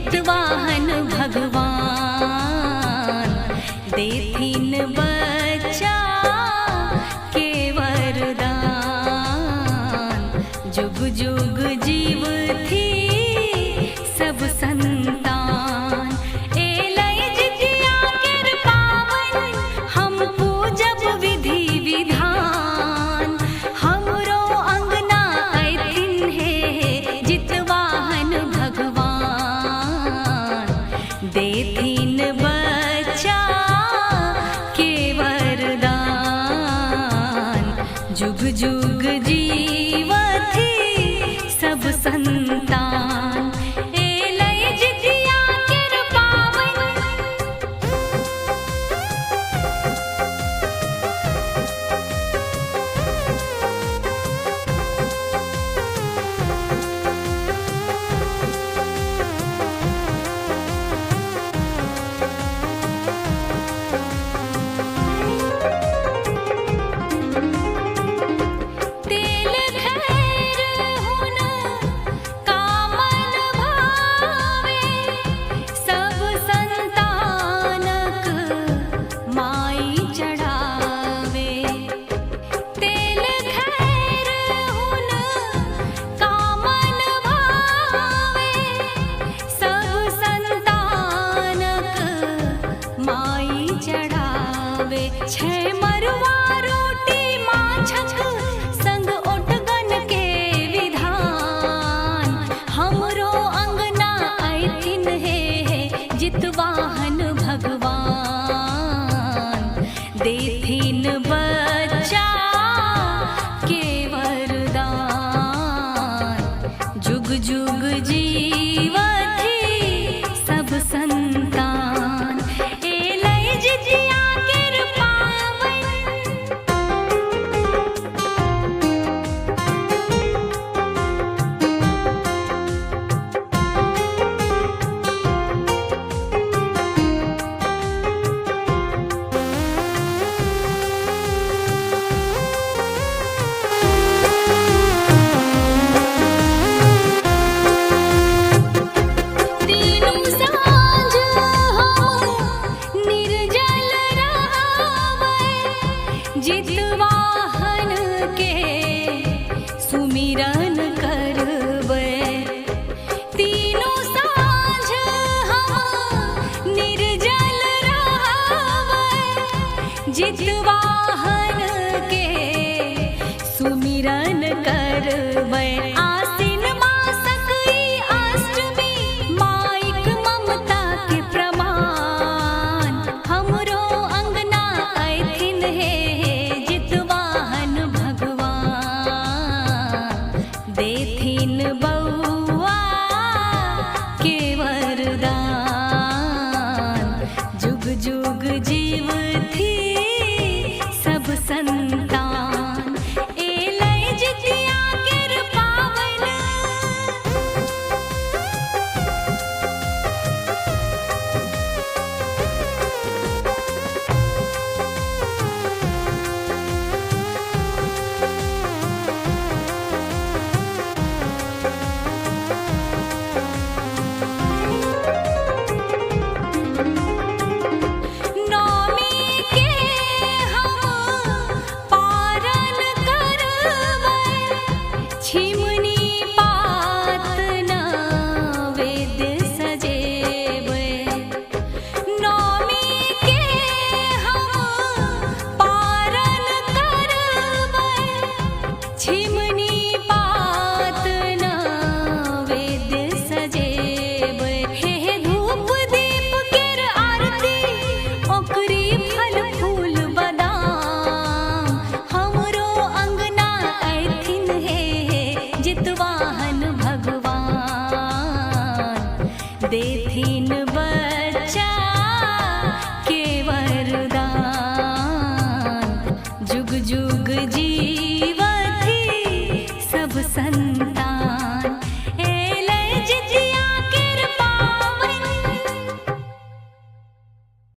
जितवाहन भगवान देथिन बच्चा के वरदान। जुग जुग जीव थी सब संतान। एलै जितिया केर पावन हम पूजब विधि विधान। हमरो अंगना अयथिन हे जितवाहन भगवान देथिन बच्चा के वरदान। जुग जुग जीवथि सब संतान। एलै जितिया केर पावन तेल खैर हुन कामन भावे। सब संतानक माई चढ़ावे। तेल खैर हुन कामन भावे। सब संतानक माई चढ़ावे। छै मरुआ रोटी माछक संग ओठगन के विधान। हमरो अंगना अयथिन हे जितवाहन भगवान देथिन बच्चा के वरदान। जुग जुग जीवथि सब संतान। एलै जितिया केर पावन तीनू साँझ हम निर्जल रहबै। जितवाहन के सुमिरन करबै। तीनू साँझ हम निर्जल रहबै। जितवाहन के सुमिरन करबै। आसिन मासक ई अष्टमी माइक ममता के प्रमाण। हमरो अंगना अयथिन हे जितवाहन भगवान देथिन बौआ के वरदान। जुग जुग जीवथि सब संतान। एलै जितिया केर पावन नौमी के हम पारन करबै। छिमनी पात नैवेद्य सजेबै। नौमी के हम पारन करबै। छिमनी पात नैवेद्य सजेबै। हे धूप दीप केर आरती ओकरी फल फूल बदाम। हमरो अंगना अयथिन हे जितवाहन भगवान देथिन बच्चा के वरदान। जुग जुग जीव